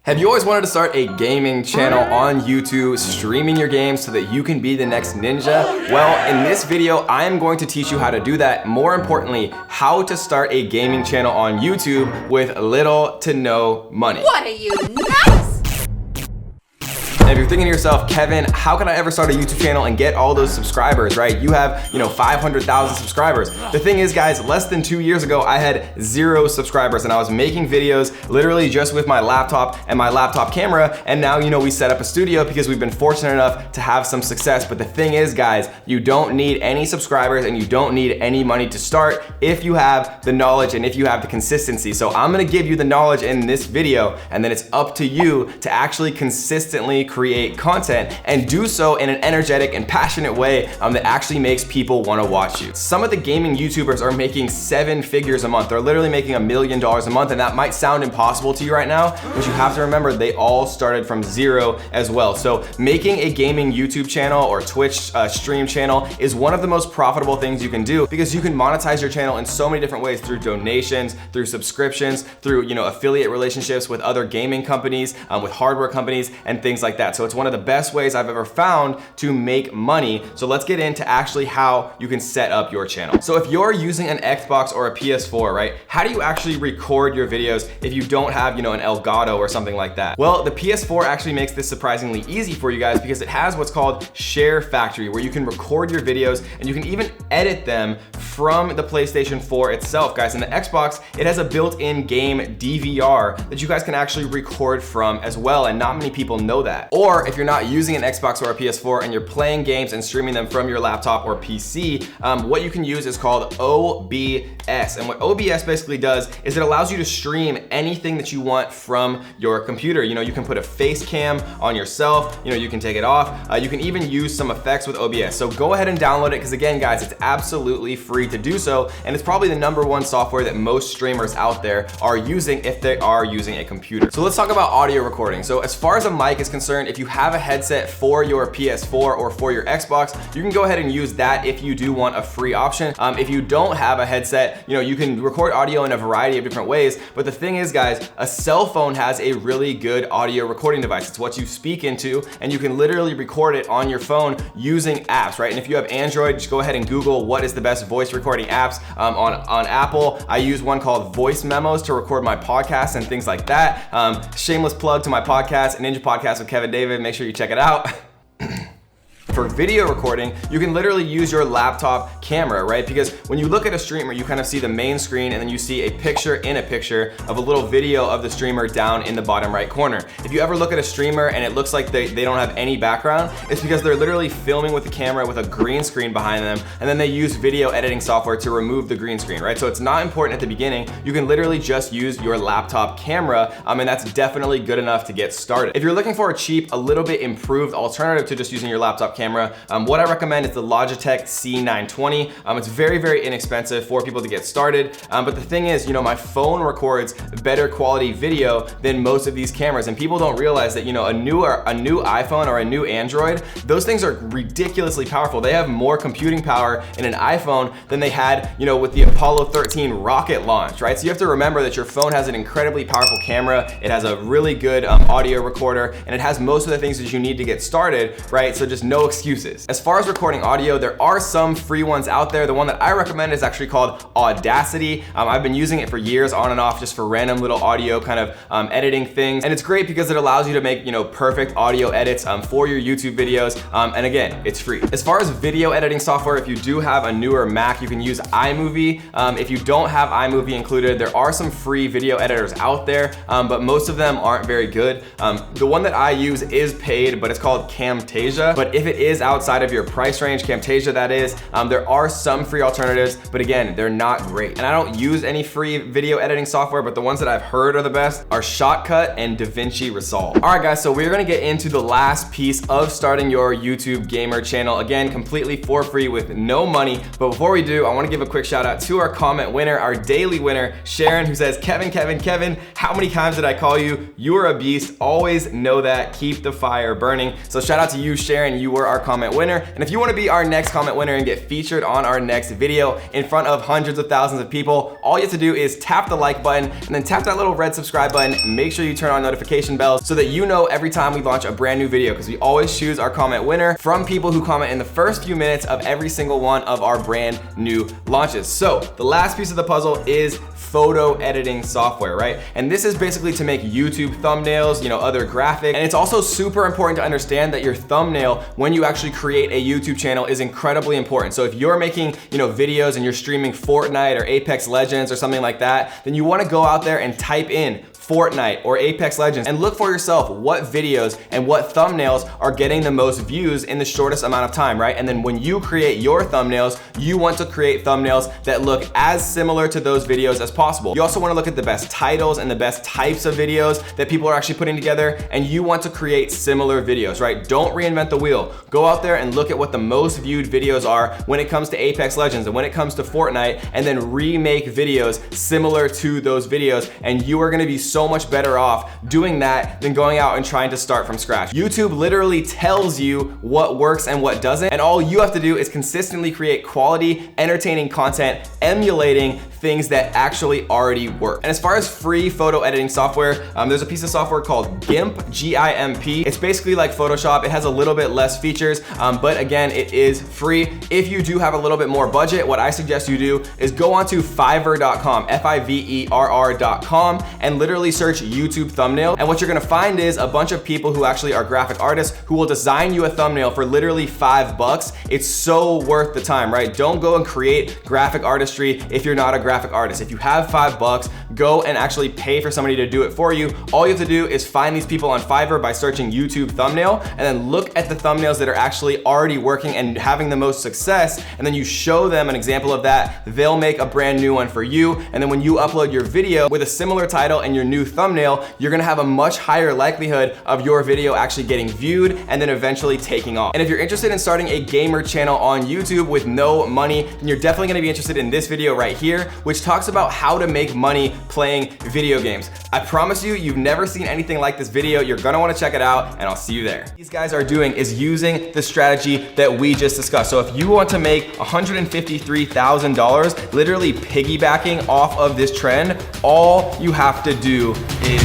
Have you always wanted to start a gaming channel on YouTube, streaming your games so that you can be the next ninja? Well, in this video, I am going to teach you how to do that. More importantly, how to start a gaming channel on YouTube with little to no money. What are you, nuts? And if you're thinking to yourself, Kevin, how can I ever start a YouTube channel and get all those subscribers, right? You have, 500,000 subscribers. The thing is, guys, less than 2 years ago, I had 0 subscribers and I was making videos literally just with my laptop and my laptop camera. And now, we set up a studio because we've been fortunate enough to have some success. But the thing is, guys, you don't need any subscribers and you don't need any money to start if you have the knowledge and if you have the consistency. So I'm gonna give you the knowledge in this video, and then it's up to you to actually consistently create content and do so in an energetic and passionate way that actually makes people want to watch you. Some of the gaming YouTubers are making 7 figures a month. They're literally making $1 million a month, and that might sound impossible to you right now, but you have to remember they all started from 0 as well. So making a gaming YouTube channel or Twitch stream channel is one of the most profitable things you can do, because you can monetize your channel in so many different ways, through donations, through subscriptions, through affiliate relationships with other gaming companies, with hardware companies, and things like that. So it's one of the best ways I've ever found to make money. So let's get into actually how you can set up your channel. So if you're using an Xbox or a PS4, right? How do you actually record your videos if you don't have, an Elgato or something like that? Well, the PS4 actually makes this surprisingly easy for you guys, because it has what's called Share Factory, where you can record your videos and you can even edit them from the PlayStation 4 itself, guys. And the Xbox, it has a built-in game DVR that you guys can actually record from as well, and not many people know that. Or if you're not using an Xbox or a PS4 and you're playing games and streaming them from your laptop or PC, what you can use is called OBS. And what OBS basically does is it allows you to stream anything that you want from your computer. You can put a face cam on yourself, you can take it off. You can even use some effects with OBS. So go ahead and download it, because again, guys, it's absolutely free to do so. And it's probably the #1 software that most streamers out there are using if they are using a computer. So let's talk about audio recording. So as far as a mic is concerned, if you have a headset for your PS4 or for your Xbox, you can go ahead and use that if you do want a free option. If you don't have a headset, you can record audio in a variety of different ways. But the thing is, guys, a cell phone has a really good audio recording device. It's what you speak into, and you can literally record it on your phone using apps, right? And if you have Android, just go ahead and Google what is the best voice recording apps. On Apple, I use one called Voice Memos to record my podcasts and things like that. Shameless plug to my podcast, Ninja Podcast with Kevin David. Make sure you check it out. For video recording, you can literally use your laptop camera, right? Because when you look at a streamer, you kind of see the main screen, and then you see a picture in a picture of a little video of the streamer down in the bottom right corner. If you ever look at a streamer and it looks like they don't have any background, it's because they're literally filming with the camera with a green screen behind them, and then they use video editing software to remove the green screen, right? So it's not important at the beginning. You can literally just use your laptop camera, and that's definitely good enough to get started. If you're looking for a cheap, a little bit improved alternative to just using your laptop camera, what I recommend is the Logitech C920. It's very, very inexpensive for people to get started. But the thing is, my phone records better quality video than most of these cameras. And people don't realize that, a new iPhone or a new Android, those things are ridiculously powerful. They have more computing power in an iPhone than they had, with the Apollo 13 rocket launch, right? So you have to remember that your phone has an incredibly powerful camera. It has a really good audio recorder, and it has most of the things that you need to get started, right? So just no excuses. As far as recording audio, there are some free ones out there. The one that I recommend is actually called Audacity. I've been using it for years, on and off, just for random little audio kind of editing things. And it's great because it allows you to make, perfect audio edits for your YouTube videos. And again, it's free. As far as video editing software, if you do have a newer Mac, you can use iMovie. If you don't have iMovie included, there are some free video editors out there, but most of them aren't very good. The one that I use is paid, but it's called Camtasia. But if it is outside of your price range, Camtasia that is, there are some free alternatives, but again, they're not great. And I don't use any free video editing software, but the ones that I've heard are the best are Shotcut and DaVinci Resolve. All right, guys, so we're gonna get into the last piece of starting your YouTube gamer channel. Again, completely for free with no money. But before we do, I wanna give a quick shout out to our comment winner, our daily winner, Sharon, who says, Kevin, how many times did I call you? You are a beast. Always know that. Keep the fire burning. So shout out to you, Sharon. You were our comment winner. And if you want to be our next comment winner and get featured on our next video in front of hundreds of thousands of people, all you have to do is tap the like button and then tap that little red subscribe button. Make sure you turn on notification bells so that you know every time we launch a brand new video, because we always choose our comment winner from people who comment in the first few minutes of every single one of our brand new launches. So the last piece of the puzzle is photo editing software, right? And this is basically to make YouTube thumbnails, other graphics. And it's also super important to understand that your thumbnail, when you actually create a YouTube channel, is incredibly important. So if you're making, videos and you're streaming Fortnite or Apex Legends or something like that, then you want to go out there and type in Fortnite or Apex Legends and look for yourself what videos and what thumbnails are getting the most views in the shortest amount of time, right? And then when you create your thumbnails, you want to create thumbnails that look as similar to those videos as possible. You also want to look at the best titles and the best types of videos that people are actually putting together, and you want to create similar videos, right? Don't reinvent the wheel. Go out there and look at what the most viewed videos are when it comes to Apex Legends and when it comes to Fortnite, and then remake videos similar to those videos, and you are going to be so much better off doing that than going out and trying to start from scratch. YouTube literally tells you what works and what doesn't, and all you have to do is consistently create quality, entertaining content, emulating things that actually already work. And as far as free photo editing software, there's a piece of software called GIMP, G-I-M-P. It's basically like Photoshop. It has a little bit less features, but again, it is free. If you do have a little bit more budget, what I suggest you do is go onto Fiverr.com, Fiverr.com, and literally search YouTube thumbnail. And what you're gonna find is a bunch of people who actually are graphic artists who will design you a thumbnail for literally $5. It's so worth the time, right? Don't go and create graphic artistry if you're not a graphic artist. If you have $5, go and actually pay for somebody to do it for you. All you have to do is find these people on Fiverr by searching YouTube thumbnail, and then look at the thumbnails that are actually already working and having the most success, and then you show them an example of that. They'll make a brand new one for you, and then when you upload your video with a similar title and your new thumbnail, you're gonna have a much higher likelihood of your video actually getting viewed and then eventually taking off. And if you're interested in starting a gamer channel on YouTube with no money, then you're definitely gonna be interested in this video right here, which talks about how to make money playing video games. I promise you, you've never seen anything like this video. You're gonna wanna check it out, and I'll see you there. What these guys are doing is using the strategy that we just discussed. So if you want to make $153,000, literally piggybacking off of this trend, all you have to do is